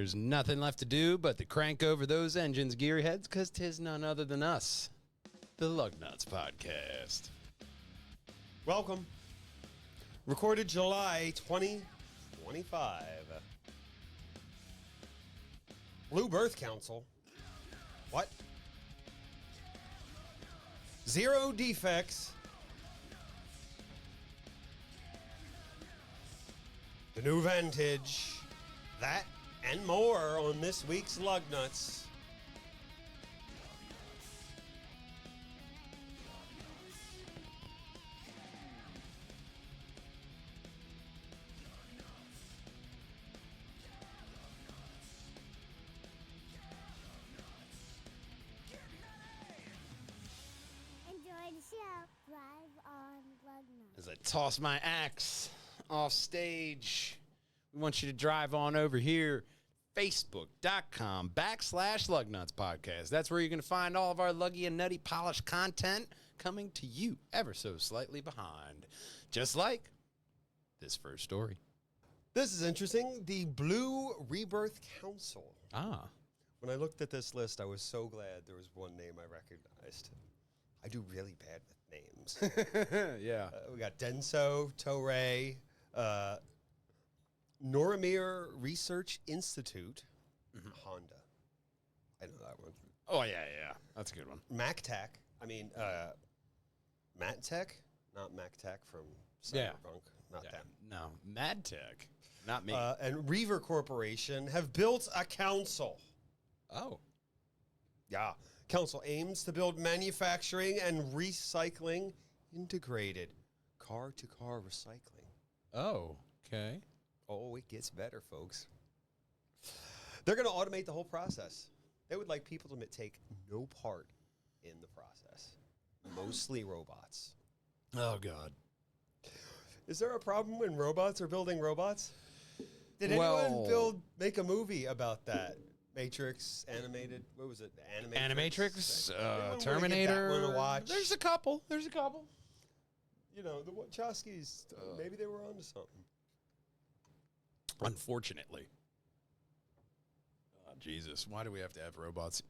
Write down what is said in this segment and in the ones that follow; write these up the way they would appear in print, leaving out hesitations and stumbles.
there's nothing left to do but to crank over those engines, gearheads, because 'tis none other than us, the Lugnutz podcast. Welcome. Recorded July 2025. Blue Birth Council. What? Zero defects. The new Vantage. That and more on this week's Lugnutz. Enjoy the show live on Lugnutz. As I toss my axe off stage, we want you to drive on over here, facebook.com/Lugnutz podcast. That's where you're going to find all of our luggy and nutty polished content coming to you ever so slightly behind. Just like this first story. This is interesting. The Blue Rebirth Council. Ah. When I looked at this list, I was so glad there was one name I recognized. I do really bad with names. Yeah. We got Denso, Toray, Noramir Research Institute, Honda. I know that one. Oh, yeah. That's a good one. MacTech. MacTech? Not MacTech from Cyberpunk. Not them. No, MadTech. Not me. And Reaver Corporation have built a council. Oh. Yeah. Council aims to build manufacturing and recycling integrated car-to-car recycling. Oh, okay. Oh, it gets better, folks. They're going to automate the whole process. They would like people to take no part in the process. Mostly robots. Oh, God. Is there a problem when robots are building robots? Did anyone make a movie about that? Matrix, animated, what was it? Animatrix, Anyone Terminator. wanna get that one to watch? There's a couple. You know, the Wachowskis, maybe they were onto something. Unfortunately. Oh, Jesus. Why do we have to have robots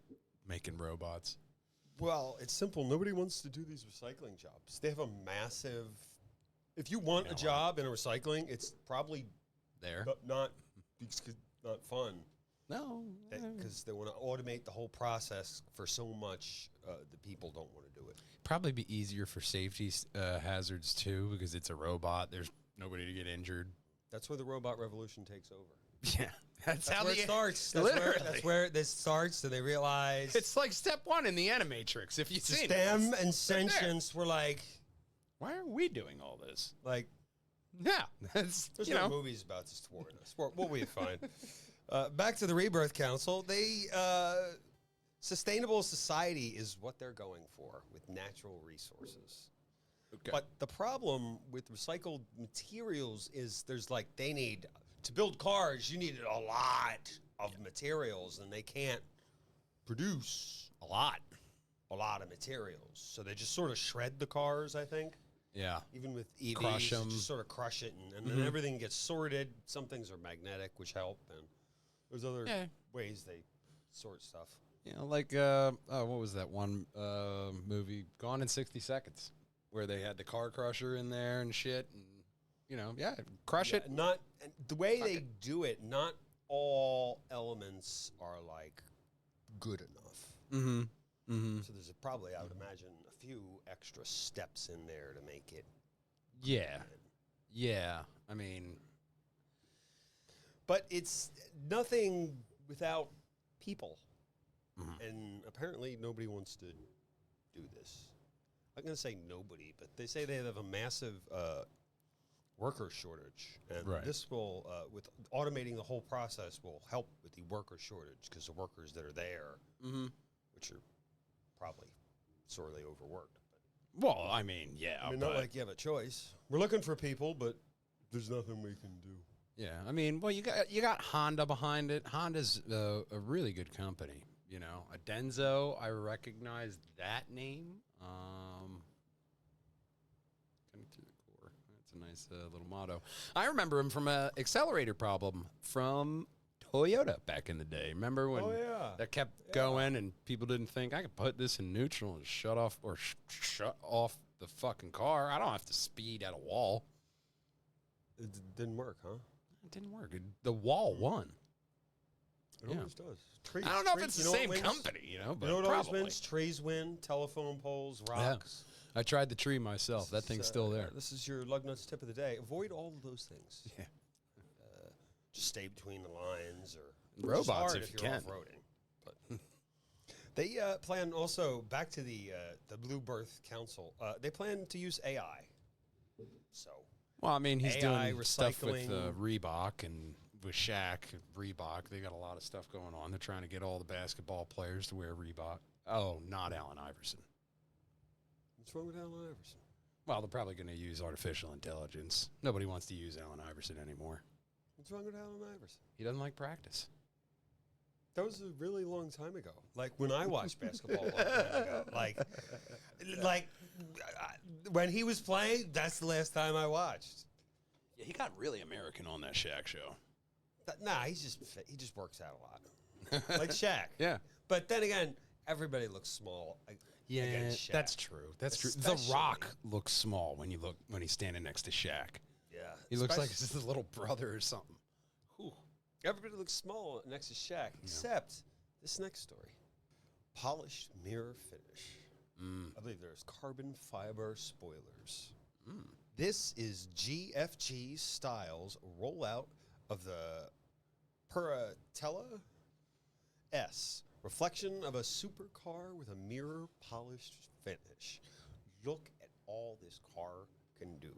making robots? Well, it's simple. Nobody wants to do these recycling jobs. They have a massive... If you want a job in a recycling, it's probably There. not fun. No. Because they want to automate the whole process for so much the people don't want to do it. Probably be easier for safety hazards, too, because it's a robot. There's nobody to get injured. That's where the robot revolution takes over. Yeah. That's how Where it starts. That's where this starts, and they realize... It's like step one in the Animatrix, if you've seen it. Them and sentience were like... Why are we doing all this? Like... Yeah. That's, There's no movies about this to warn us. We'll be fine. Back to the Rebirth Council. Sustainable society is what they're going for with natural resources. Okay. But the problem with recycled materials is they need to build cars, you need a lot of materials, and they can't produce a lot of materials. So they just sort of shred the cars, I think. Yeah. Even with EVs, Crush 'em. just sort of crush it, and then everything gets sorted. Some things are magnetic, which help, and there's other ways they sort stuff. You know, like, what was that one movie, Gone in 60 Seconds, where they had the car crusher in there and shit, and, crush it. Not and the way they do it, not all elements are, good enough. So there's probably, I would imagine, a few extra steps in there to make it. Yeah. Yeah. I mean... But it's nothing without people. And apparently nobody wants to do this. I'm going to say nobody, but they say they have a massive worker shortage. And this will, with automating the whole process, will help with the worker shortage because the workers that are there, which are probably sorely overworked. But, well, I mean, yeah. I mean, not like you have a choice. We're looking for people, but there's nothing we can do. Yeah, I mean, well, you got Honda behind it. Honda's a really good company. You know, a Denso, I recognize that name. Coming through the core. That's a nice little motto. I remember him from an accelerator problem from Toyota back in the day. Remember when Oh, yeah. that kept going and people didn't think I could put this in neutral and shut off or shut off the fucking car. I don't have to speed at a wall. It didn't work, huh? It didn't work. The wall won. It always does. Trees, I don't know if trees, it's the you know what same wins? company, but You know what probably. always wins? Trees win, telephone poles, rocks. I tried the tree myself. That thing's still there. This is your Lugnutz tip of the day. Avoid all of those things. Yeah. Just stay between the lines or Robots it's hard if you you're can. off-roading. But they plan also, back to the Blue Birth Council, they plan to use AI. So Well, I mean, he's AI, doing stuff with recycling. Reebok and with Shaq, Reebok. They got a lot of stuff going on. They're trying to get all the basketball players to wear Reebok. Oh, not Allen Iverson. what's wrong with Allen Iverson? Well, they're probably going to use artificial intelligence. Nobody wants to use Allen Iverson anymore. What's wrong with Allen Iverson? He doesn't like practice. That was a really long time ago. Like when I watched basketball a long time ago. Like when he was playing, that's the last time I watched. Yeah, he got really American on that Shaq show. Nah, he just works out a lot. Like Shaq. Yeah. But then again, everybody looks small. Yeah, against Shaq. that's true. That's true. Especially- The Rock looks small when he's standing next to Shaq. Yeah. He looks like especially- his little brother or something. Whew. Everybody looks small next to Shaq, except this next story. Polished mirror finish. I believe there's carbon fiber spoilers. This is GFG Styles' rollout of the Puratella S. Reflection of a supercar with a mirror polished finish. Look at all this car can do.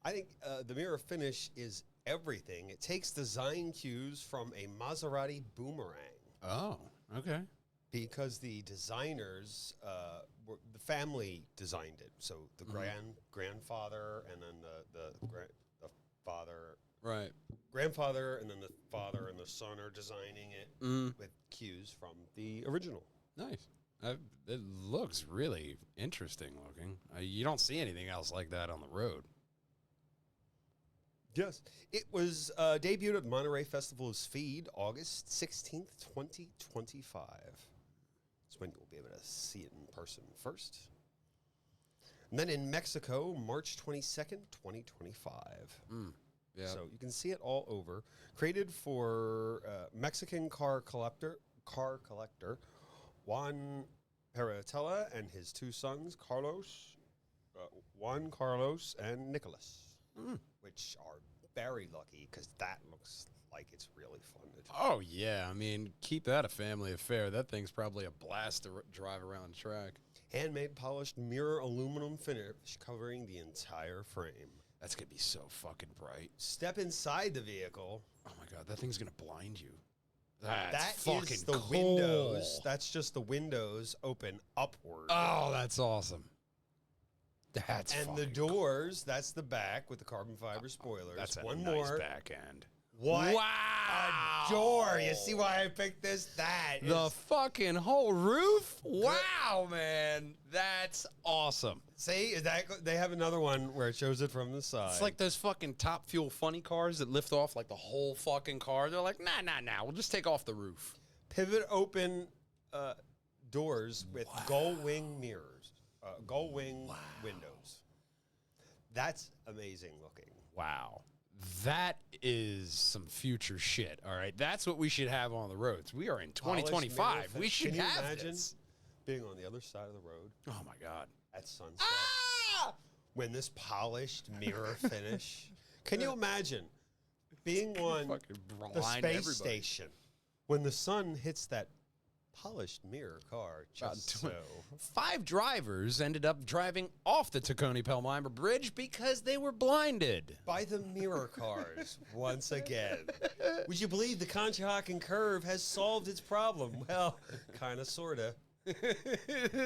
I think the mirror finish is everything. It takes design cues from a Maserati Boomerang Oh, okay. because the designers, the family designed it. So the grandfather and then the father, Right. grandfather and then the father and the son are designing it with cues from the original. Nice. It looks really interesting looking. You don't see anything else like that on the road. Yes. It was debuted at Monterey Festival of Speed, August 16th, 2025. That's when you'll be able to see it in person first. And then in Mexico, March 22nd, 2025. Yeah. So you can see it all over. Created for Mexican car collector Juan Peratella and his two sons, Juan Carlos and Nicholas, which are very lucky because that looks like it's really fun to do. Oh, yeah. I mean, keep that a family affair. That thing's probably a blast to drive around the track. Handmade polished mirror aluminum finish covering the entire frame. That's going to be so fucking bright. Step inside the vehicle. Oh, my God. That thing's going to blind you. That That's is fucking the cool. windows. That's just the windows open upward. Oh, that's awesome. That's and the fucking doors, that's the back with the carbon fiber spoilers. That's a one nice more. back end. What? Wow. A door. You see why I picked this? That The is, fucking whole roof? Wow, man. That's awesome. see, is that they have another one where it shows it from the side. It's like those fucking Top Fuel funny cars that lift off like the whole fucking car. They're like, nah. We'll just take off the roof. pivot open doors with gull wing mirrors, gull wing windows. That's amazing looking. Wow. That is some future shit, all right? That's what we should have on the roads. We are in Polished 2025. mirror We finish. should Can you have imagine this. being on the other side of the road Oh, my God. at sunset when this polished mirror finish? Can you imagine being on Fucking the blind space everybody. station when the sun hits that polished mirror car just so? 5 drivers ended up driving off the Tacony-Palmyra Bridge because they were blinded. By the mirror cars once again. Would you believe the Conshohocken curve has solved its problem? Well, kind of, sort of.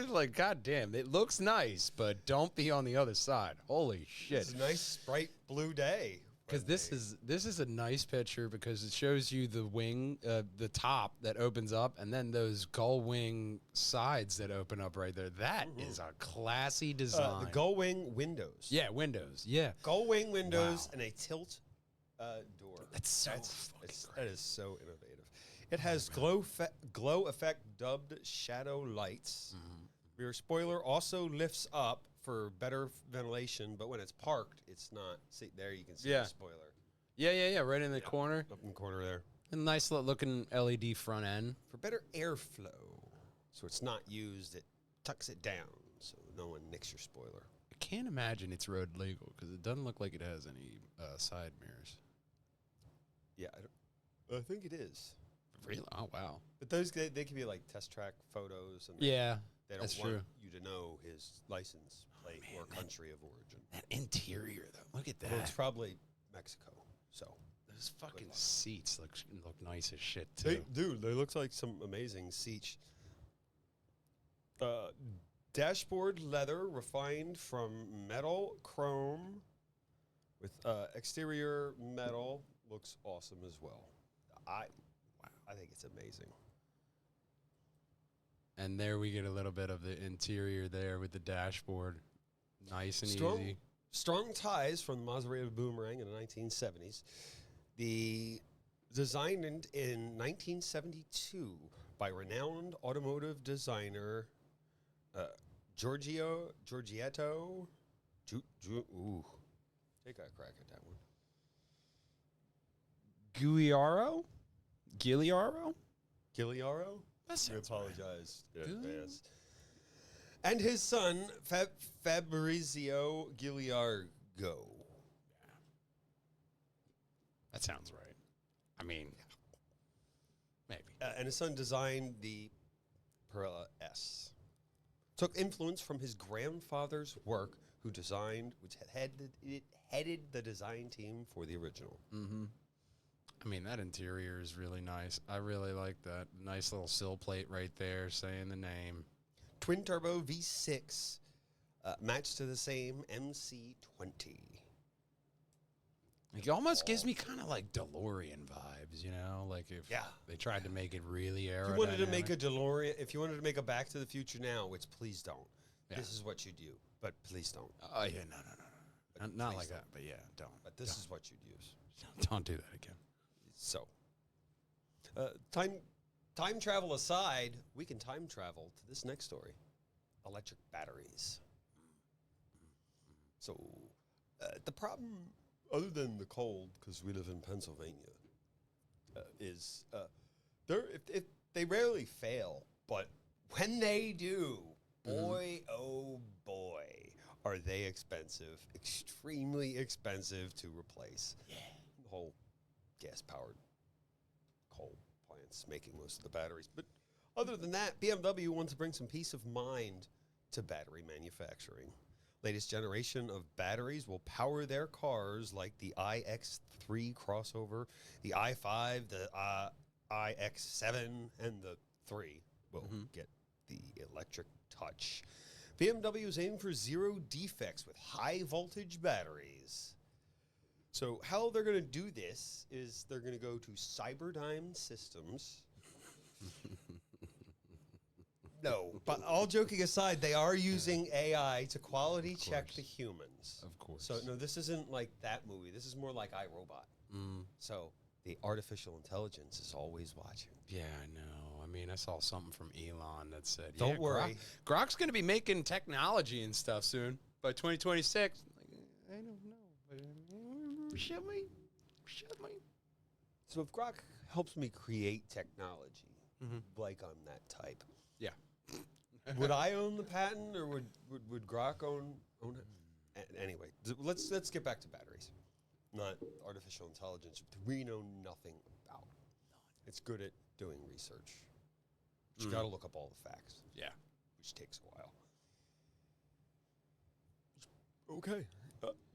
Like, goddamn, it looks nice, but don't be on the other side. Holy shit. It's a nice, bright blue day. Because this is a nice picture because it shows you the wing, the top that opens up, and then those gull wing sides that open up right there. That is a classy design. The gull wing windows. Yeah, windows. Yeah. Gull wing windows Wow. and a tilt door. That's so fucking That is so innovative. It has glow effect dubbed shadow lights. Rear spoiler also lifts up for better ventilation, but when it's parked, it's not. See, there you can see Yeah. the spoiler. Yeah, right in the corner. Up in the corner there. A nice looking LED front end. For better airflow. So it's not used, it tucks it down so no one nicks your spoiler. I can't imagine it's road legal because it doesn't look like it has any side mirrors. Yeah, I think it is. Really? Oh, wow. But those, they can be like test track photos. And Yeah, they don't that's want true. you to know his license plate or country of origin. That interior, though. Look at that. Well, it's probably Mexico, so. Those fucking seats look nice as shit, too. They look like some amazing seats. Dashboard leather refined from metal chrome with exterior metal looks awesome as well. I think it's amazing. And there we get a little bit of the interior there with the dashboard. Nice and easy. Strong ties from the Maserati Boomerang in the 1970s. Designed in 1972 by renowned automotive designer Giorgetto. Take a crack at that one. Giuliaro? Giuliaro? That I sounds apologize. Good. Yes. And his son, Fabrizio Giuliaro. That sounds right. I mean, maybe. And his son designed the Perella S. Took influence from his grandfather's work, which headed the design team for the original. Mm-hmm. I mean, that interior is really nice. I really like that. Nice little sill plate right there saying the name. Twin turbo V6, matched to the same MC20. Like, it almost gives me kind of like DeLorean vibes, you know? Like if they tried to make it really aerodynamic. If you wanted to make a DeLorean, if you wanted to make a Back to the Future now, which please don't. Yeah. This is what you do, but please don't. Oh, yeah, no. Not like don't. that, but yeah, don't. But this is what you'd use. Don't do that again. So, time travel aside, we can time travel to this next story. Electric batteries. So, the problem, other than the cold, because we live in Pennsylvania, is if they rarely fail, but when they do, boy, oh boy, are they expensive, extremely expensive to replace. Yeah. The whole gas-powered coal plants making most of the batteries. But other than that, BMW wants to bring some peace of mind to battery manufacturing. Latest generation of batteries will power their cars like the iX3 crossover, the i5, the iX7, and the 3 will get the electric touch. BMW is aiming for zero defects with high voltage batteries. So how they're going to do this is they're going to go to Cyberdyne Systems. No, but all joking aside, they are using AI to quality check the humans. Of course. So no, this isn't like that movie. This is more like iRobot. So the artificial intelligence is always watching. Yeah, I know. I mean, I saw something from Elon that said, Don't worry. Grok's going to be making technology and stuff soon. By 2026. I don't know. Should we? So if Grok helps me create technology, like I'm that type, Yeah. would I own the patent, or would Grok own it? Anyway, let's get back to batteries, not artificial intelligence. We know nothing about. It's good at doing research. But you got to look up all the facts. Yeah. Which takes a while. Okay,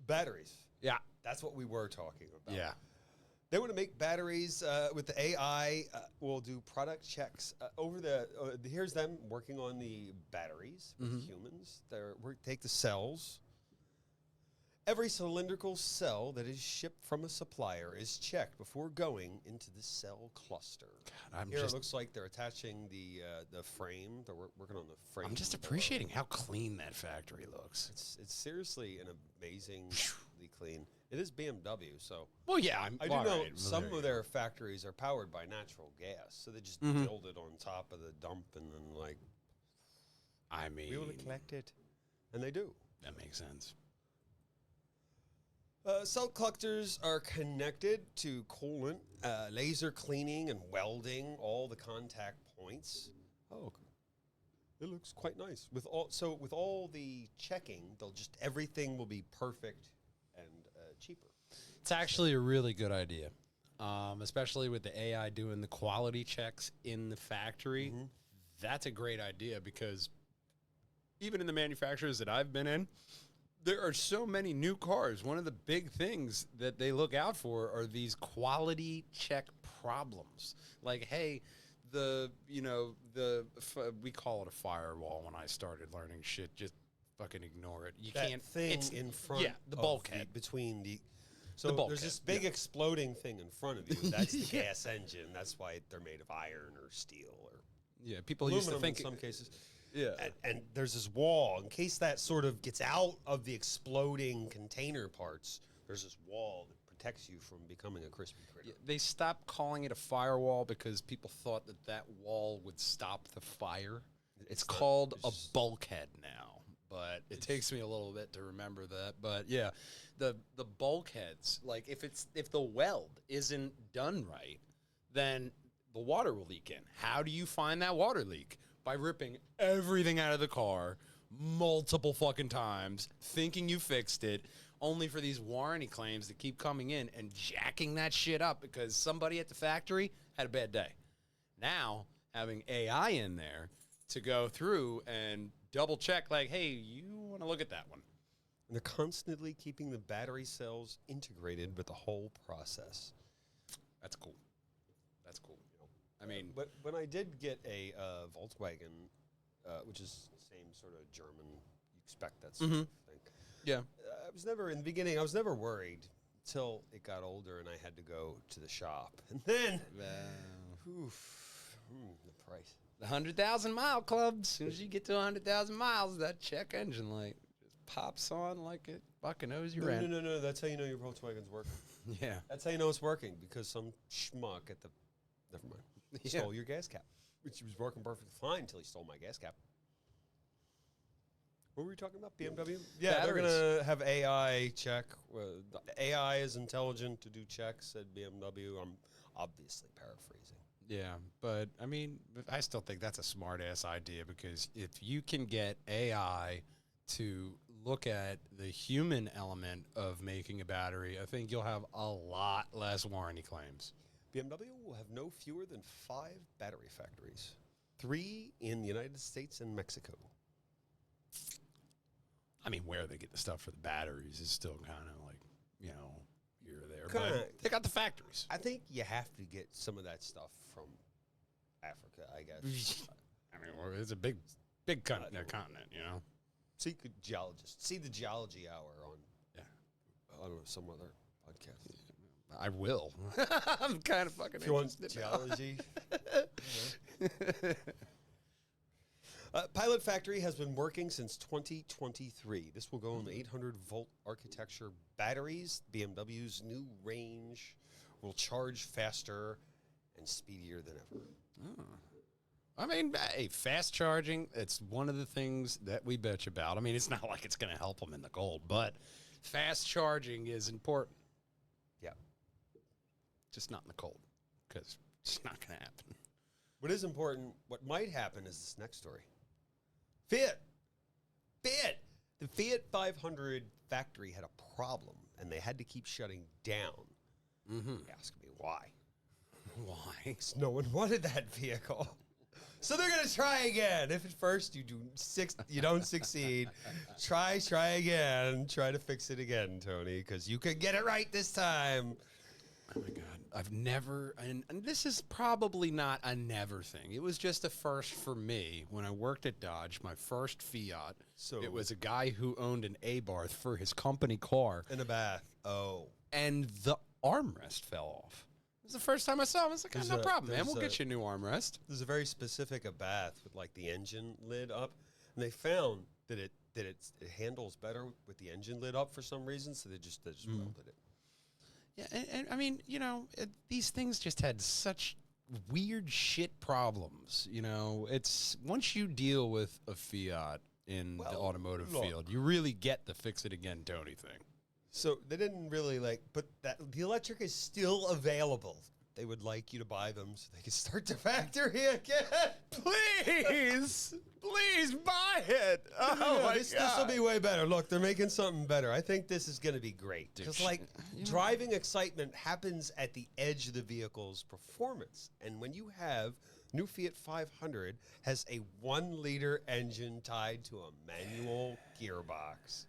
batteries. Yeah. That's what we were talking about. Yeah. They want to make batteries with the AI. Will do product checks over the. Here's them working on the batteries with humans. Take the cells. Every cylindrical cell that is shipped from a supplier is checked before going into the cell cluster. God, Here it looks like they're attaching the frame. They're working on the frame. I'm just appreciating how clean that factory looks. It's seriously an amazingly clean. It is BMW, so Well, yeah, I do know some of their factories are powered by natural gas, so they just build it on top of the dump and then like. I mean, we want to collect it, and they do. That makes sense. Cell collectors are connected to coolant, laser cleaning, and welding all the contact points. Oh, it looks quite nice. With all the checking, everything will be perfect and cheaper. It's actually a really good idea, especially with the AI doing the quality checks in the factory. That's a great idea because even in the manufacturers that I've been in, there are so many new cars. One of the big things that they look out for are these quality check problems. Like, hey, we call it a firewall when I started learning shit. Just fucking ignore it. You that can't. Thing it's in front. Yeah, the bulkhead between the. So the bulkhead, there's this big exploding thing in front of you. That's the gas engine. That's why they're made of iron or steel or people aluminum used to think in some cases. Yeah. And there's this wall. In case that sort of gets out of the exploding container parts, there's this wall that protects you from becoming a crispy critter. Yeah, they stopped calling it a firewall because people thought that wall would stop the fire. It's called a bulkhead now, but it takes me a little bit to remember that. But yeah, the bulkheads, like if the weld isn't done right, then the water will leak in. How do you find that water leak? By ripping everything out of the car multiple fucking times, thinking you fixed it, only for these warranty claims to keep coming in and jacking that shit up because somebody at the factory had a bad day. Now, having AI in there to go through and double check, like, hey, you want to look at that one. And they're constantly keeping the battery cells integrated with the whole process. That's cool. That's cool. I mean, but when I did get a Volkswagen, which is the same sort of German, you expect that sort of thing. Yeah. I was never worried until it got older and I had to go to the shop. And then, the price. The 100,000 mile club. As soon as you get to 100,000 miles, that check engine light just pops on like it fucking owes you rent. No. That's how you know your Volkswagen's working. Yeah. That's how you know it's working because some schmuck at the. Never mind. He stole your gas cap, which was working perfectly fine until he stole my gas cap. What were we talking about? BMW? Yeah, Batteries. They're going to have AI check. The AI is intelligent to do checks at BMW. I'm obviously paraphrasing. Yeah, but I mean, I still think that's a smart-ass idea because if you can get AI to look at the human element of making a battery, I think you'll have a lot less warranty claims. BMW will have no fewer than 5 battery factories, 3 in the United States and Mexico. I mean, where they get the stuff for the batteries is still kind of like, here or there. Kinda. But they got the factories. I think you have to get some of that stuff from Africa, I guess. I mean, well, it's a big continent, See the geology hour on, I don't know, some other podcast. I will. I'm kind of fucking If you want interested. geology. Pilot Factory has been working since 2023. This will go on the 800-volt architecture batteries. BMW's new range will charge faster and speedier than ever. Oh. I mean, hey, fast charging, it's one of the things that we bitch about. I mean, it's not like it's going to help them in the cold, but fast charging is important. Yeah. Just not in the cold, because it's not going to happen. What is important, what might happen is this next story. Fiat. The Fiat 500 factory had a problem, and they had to keep shutting down. Ask me why. Why? No one wanted that vehicle. So they're going to try again. If at first you don't succeed, try again. Try to fix it again, Tony, because you could get it right this time. Oh, my God. I've never, and this is probably not a never thing. It was just a first for me when I worked at Dodge, my first Fiat. So it was a guy who owned an A-bar for his company car. In a bath. Oh. And the armrest fell off. It was the first time I saw him. I was like, no problem, man. We'll get you a new armrest. There's a very specific Abath with like the engine lid up, and they found that that it handles better with the engine lid up for some reason, so they just welded it. Yeah, and I mean, these things just had such weird shit problems. It's once you deal with a Fiat in the automotive field, you really get the fix it again Tony thing. So they didn't really but the electric is still available. They would like you to buy them so they can start the factory again. Please buy it. Oh my This will be way better. Look, they're making something better. I think this is going to be great. Because, driving excitement happens at the edge of the vehicle's performance. And when you have new Fiat 500 has a 1-liter engine tied to a manual gearbox.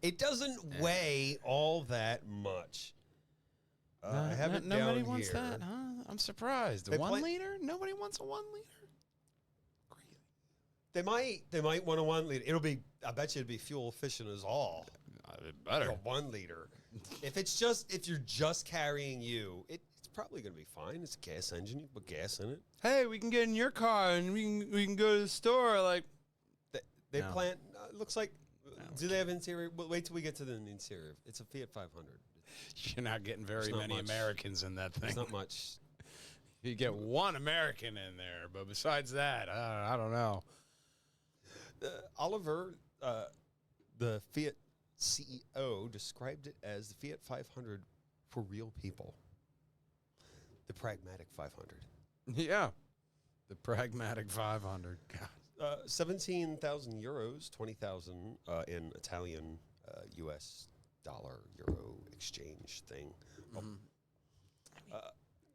It doesn't weigh all that much. I have it nobody down wants here. that, huh? I'm surprised. They 1 liter? Nobody wants a 1 liter? They might want a 1 liter. I bet you it'll be fuel efficient as all. Better. A 1 liter. if you're just carrying you, it's probably going to be fine. It's a gas engine. You put gas in it. Hey, we can get in your car and we can go to the store. They plant. Looks like. Do they have interior? Well, wait till we get to the interior. It's a Fiat 500. You're not getting very many Americans in that thing. It's not much. You get one American in there, but besides that, I don't know. Oliver, the Fiat CEO, described it as the Fiat 500 for real people. The pragmatic 500. Yeah. The pragmatic 500. God. 17,000 euros, 20,000 in Italian U.S. dollar euro exchange thing.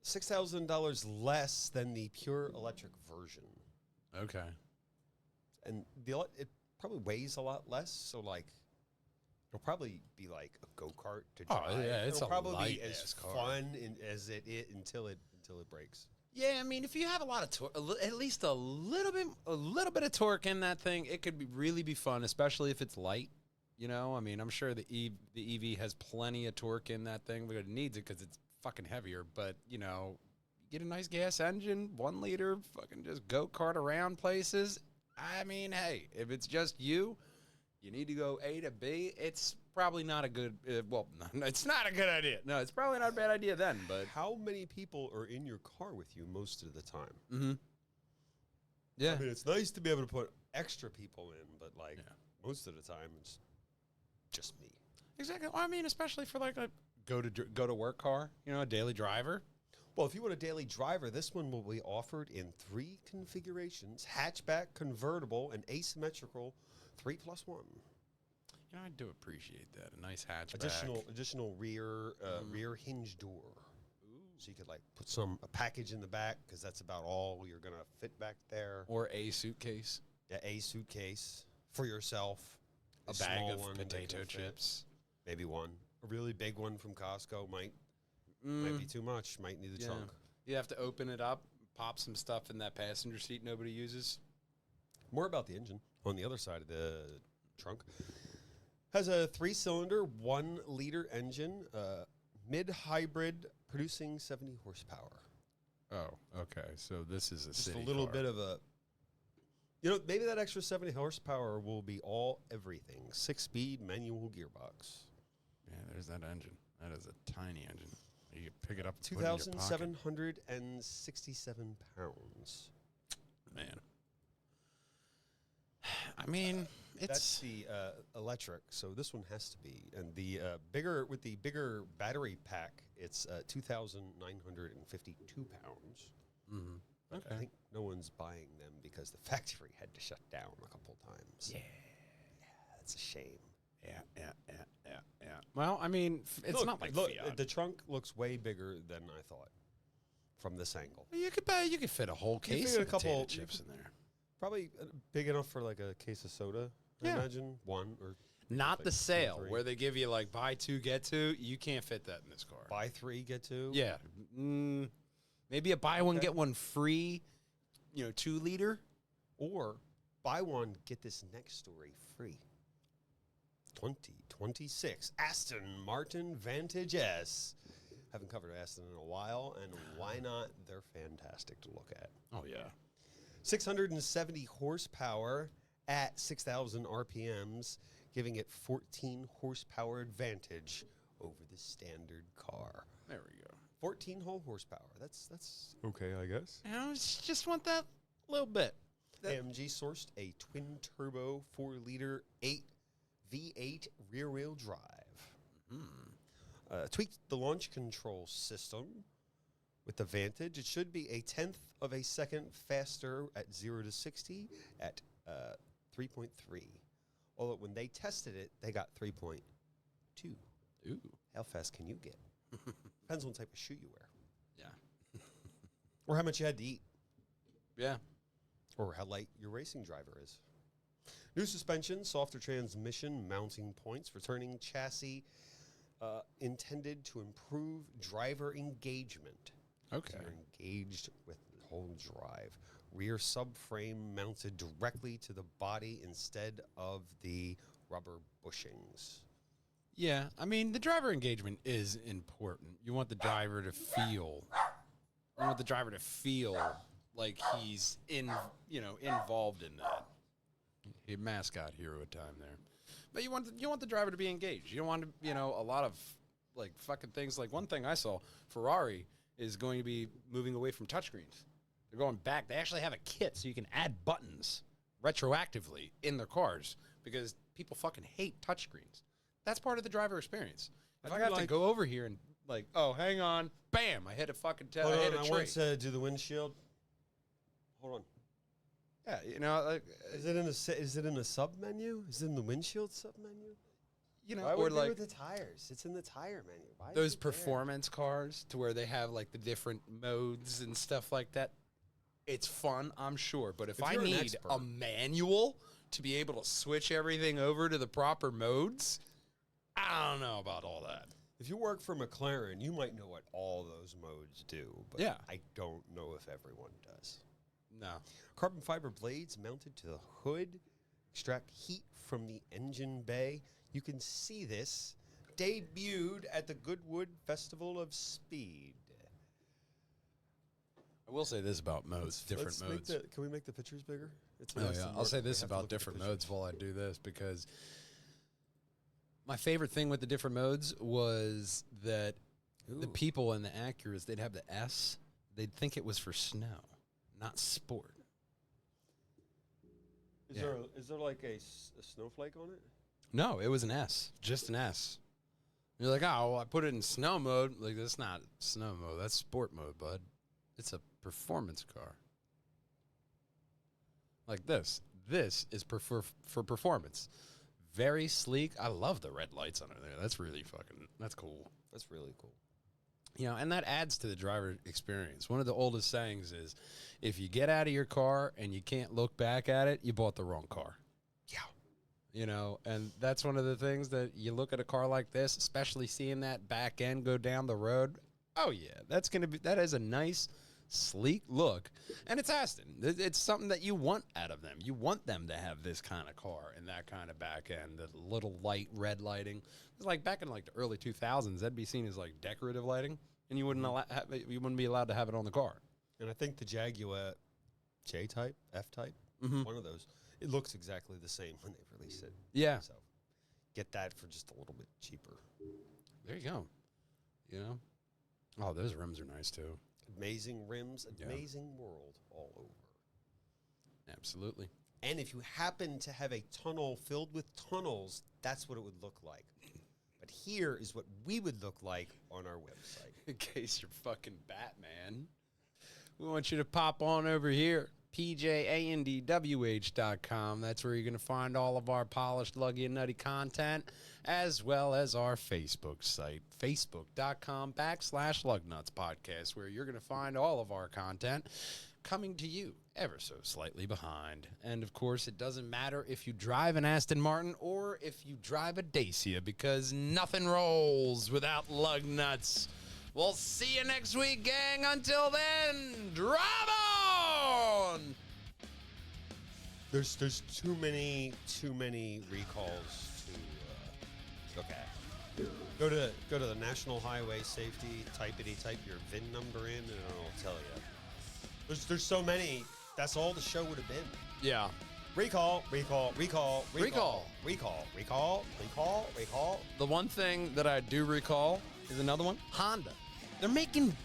$6,000 less than the pure electric version. Okay. And it probably weighs a lot less, so it'll probably be like a go-kart to drive. Oh yeah, it'll probably be as car. fun as it until it breaks. Yeah, I mean, if you have a lot of torque, at least a little bit of torque in that thing, it could really be fun, especially if it's light. I mean, I'm sure the EV has plenty of torque in that thing, but it needs it because it's fucking heavier. But you get a nice gas engine, 1 liter, fucking just go kart around places. I mean, hey, if it's just you need to go A to B. It's probably not a good. It's not a good idea. No, it's probably not a bad idea then. But how many people are in your car with you most of the time? Mm-hmm. Yeah, I mean, it's nice to be able to put extra people in, but most of the time it's just me. Exactly. Well, I mean, especially for a go to work car, a daily driver. Well, if you want a daily driver, this one will be offered in 3 configurations: hatchback, convertible, and asymmetrical 3+1. I do appreciate that. A nice hatchback. Additional rear hinge door. Ooh. So you could put a package in the back because that's about all you're gonna fit back there. Or a suitcase. Yeah, a suitcase for yourself. A bag of potato chips. Maybe one. A really big one from Costco might be too much. Might need the trunk. You have to open it up, pop some stuff in that passenger seat nobody uses. More about the engine on the other side of the trunk. Has a 3-cylinder, 1-liter engine, mid-hybrid, producing 70 horsepower. Oh, okay. So this is just a little bit of a. Maybe that extra 70 horsepower will be everything. 6-speed manual gearbox. Yeah, there's that engine. That is a tiny engine. You can pick it up. 2,767 pounds. Man. I mean, that's the electric, so this one has to be. And the bigger battery pack, it's 2,952 pounds. Mm-hmm. But I think no one's buying them because the factory had to shut down a couple times. Yeah, that's a shame. Yeah. Well, I mean, it's not like Fiat. The trunk looks way bigger than I thought from this angle. You could fit a whole case of potato chips in there. Probably big enough for a case of soda, I imagine. One or not the sale where they give you buy 2, get 2. You can't fit that in this car. Buy 3, get 2? Yeah. Maybe a buy one, get one free, 2-liter. Or buy one, get this next story free. 2026 Aston Martin Vantage S. Haven't covered Aston in a while, and why not? They're fantastic to look at. Oh, yeah. 670 horsepower at 6,000 RPMs, giving it 14 horsepower advantage over the standard car. There we go. 14 whole horsepower. That's okay, I guess. I just want that little bit. AMG sourced a twin-turbo 4-liter 8 V8 rear-wheel drive. Tweaked the launch control system with the Vantage. It should be a tenth of a second faster at 0 to 60 at 3.3. Although when they tested it, they got 3.2. Ooh. How fast can you get? Depends on the type of shoe you wear. Yeah. Or how much you had to eat. Yeah. Or how light your racing driver is. New suspension, softer transmission, mounting points, returning chassis intended to improve driver engagement. Okay. So you're engaged with the whole drive. Rear subframe mounted directly to the body instead of the rubber bushings. Yeah, I mean, the driver engagement is important. You want the driver to feel. You want the driver to feel like he's involved in that. A mascot hero at time there. But you want the driver to be engaged. You don't want to, a lot of like fucking things. Like one thing I saw, Ferrari is going to be moving away from touchscreens. They're going back. They actually have a kit so you can add buttons retroactively in their cars because people fucking hate touchscreens. That's part of the driver experience. If I got to go over here and like, oh, hang on, bam, I hit a fucking I hit a I tree. want to do the windshield. Hold on. Yeah, like, is it in a sub menu? Is it in the windshield sub menu? Why or would like with the tires? It's in the tire menu. Why those performance cars to where they have like the different modes and stuff like that. It's fun, I'm sure, but if I need a manual to be able to switch everything over to the proper modes, I don't know about all that. If you work for McLaren, you might know what all those modes do, but yeah. I don't know if everyone does. No. Carbon fiber blades mounted to the hood extract heat from the engine bay. You can see this debuted at the Goodwood Festival of Speed. I will say this about modes, different modes. Can we make the pictures bigger? I'll say this about different modes while I do this because my favorite thing with the different modes was that the people in the Acuras, they'd have the S. They'd think it was for snow, not sport. Is there like a snowflake on it? No, it was an S, just an S. You're like, oh, well, I put it in snow mode. Like, that's not snow mode. That's sport mode, bud. It's a performance car. Like this. This is for performance. Very sleek. I love the red lights under there. That's really that's cool. That's really cool. And that adds to the driver experience. One of the oldest sayings is, if you get out of your car and you can't look back at it, you bought the wrong car. Yeah. And that's one of the things that you look at a car like this, especially seeing that back end go down the road. Oh yeah, that is a nice, sleek look. And it's Aston. It's something that you want out of them. You want them to have this kind of car and that kind of back end, the little light red lighting. It's like back in like the early 2000s, that'd be seen as like decorative lighting, and you wouldn't be allowed to have it on the car. And I think the Jaguar J-Type, F-Type, one of those, it looks exactly the same when they release it. Yeah. So get that for just a little bit cheaper. There you go. Oh, those rims are nice too. Amazing rims, amazing world all over. Absolutely. And if you happen to have a tunnel filled with tunnels, that's what it would look like. But here is what we would look like on our website. In case you're fucking Batman, we want you to pop on over here, pjandwh.com. That's where you're going to find all of our polished, luggy, and nutty content, as well as our Facebook site, facebook.com/Lugnutz podcast, where you're going to find all of our content coming to you ever so slightly behind. And, of course, it doesn't matter if you drive an Aston Martin or if you drive a Dacia, because nothing rolls without Lugnutz. We'll see you next week, gang. Until then, drive on! There's too many recalls to look at. Go to the National Highway Safety, type your VIN number in, and it'll tell you. There's so many. That's all the show would have been. Yeah. Recall. Recall. The one thing that I do recall is another one. Honda. They're making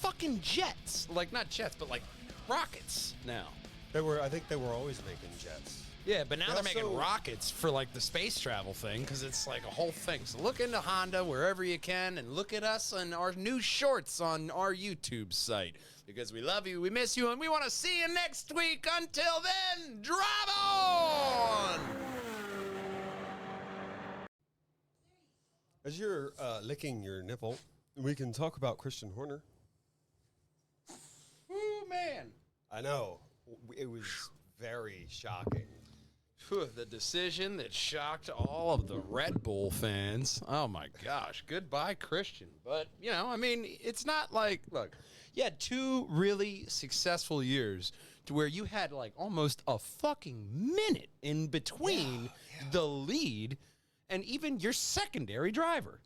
fucking jets. Like, not jets, but like rockets now. I think they were always making jets. Yeah, but now They they're making also- rockets for like the space travel thing because it's like a whole thing. So look into Honda wherever you can and look at us and our new shorts on our YouTube site because we love you, we miss you, and we want to see you next week. Until then, drive on! As you're licking your nipple, we can talk about Christian Horner. Ooh, man. I know. It was very shocking. Phew, the decision that shocked all of the Red Bull fans. Oh my gosh. Goodbye, Christian. But, you know, I mean, it's not like, look, you had 2 really successful years to where you had like almost a fucking minute in between the lead and even your secondary driver.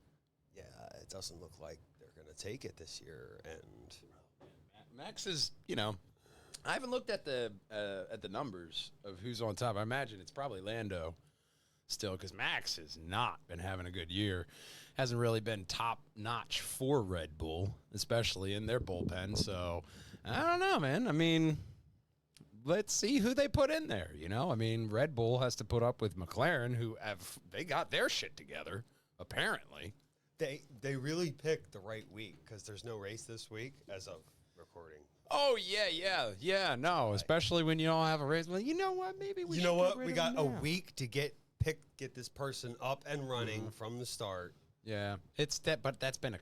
Yeah, it doesn't look like they're going to take it this year. And Max is, you know, I haven't looked at the numbers of who's on top. I imagine it's probably Lando still because Max has not been having a good year. Hasn't really been top notch for Red Bull, especially in their bullpen. So I don't know, man. I mean, let's see who they put in there. You know, I mean, Red Bull has to put up with McLaren, who they got their shit together apparently. they really picked the right week because there's no race this week as of recording. Oh, yeah. No, especially when you don't have a race. Well, you know what? Maybe we You should know get what? rid We of got him a now. week to get this person up and running from the start. Yeah, it's that, but that's been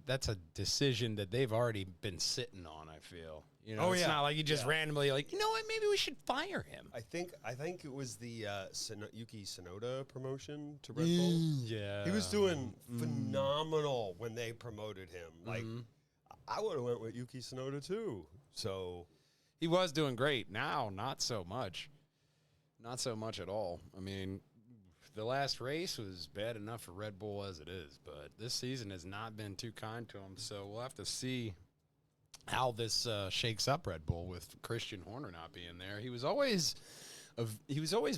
that's a decision that they've already been sitting on. I feel, you know, Oh, it's yeah. not like you just randomly like, you know what, maybe we should fire him. I think it was the Yuki Tsunoda promotion to Red Bull. Yeah, He was doing phenomenal when they promoted him. Like, I would have went with Yuki Tsunoda too. So he was doing great. Now, not so much, not so much at all. I mean, the last race was bad enough for Red Bull as it is, but this season has not been too kind to him. So we'll have to see how this shakes up Red Bull with Christian Horner not being there. He was always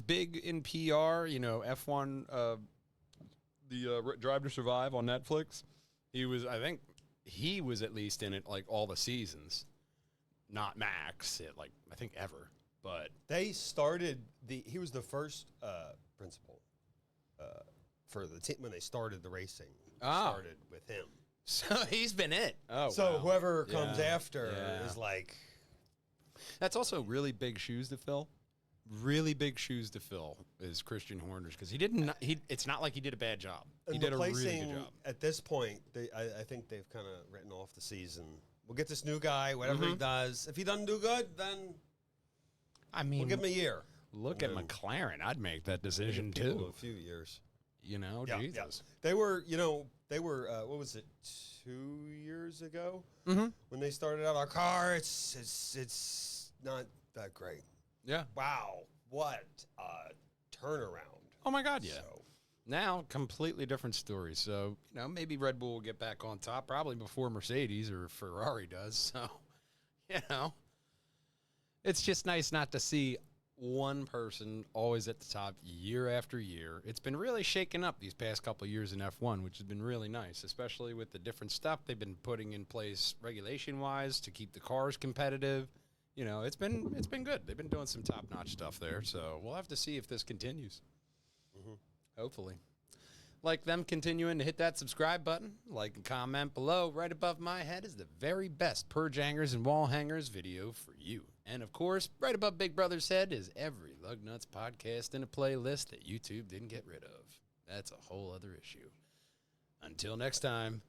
big in PR. You know, F1, Drive to Survive on Netflix. I think he was at least in it like all the seasons. Not Max, I think ever, but they started he was the first principal for the team when they started the racing. Started with him. so he's been it. Oh, So wow. whoever comes Yeah. after Yeah. is like, That's also really big shoes to fill. Really big shoes to fill is Christian Horner's because it's not like he did a bad job. He and did a really replacing good job. at this point. I think they've kind of written off the season. We'll get this new guy, whatever he does. If he doesn't do good, then I mean, we'll give him a year. look at and then- McLaren. I'd make that decision People too. a few years. You know, Yeah, Jesus. yeah. They were what was it, 2 years ago when they started out our car? It's not that great. Yeah. Wow, what a turnaround! Oh my God, yeah. So, Now, completely different story. So, you know, maybe Red Bull will get back on top probably before Mercedes or Ferrari does. So, you know, it's just nice not to see one person always at the top year after year. It's been really shaken up these past couple of years in F1, which has been really nice, especially with the different stuff they've been putting in place regulation-wise to keep the cars competitive. You know, it's been good. They've been doing some top-notch stuff there. So, we'll have to see if this continues. Hopefully. Like them continuing to hit that subscribe button, like and comment below. Right above my head is the very best purge hangers and wall hangers video for you. And of course, right above Big Brother's head is every Lugnutz podcast in a playlist that YouTube didn't get rid of. That's a whole other issue. Until next time,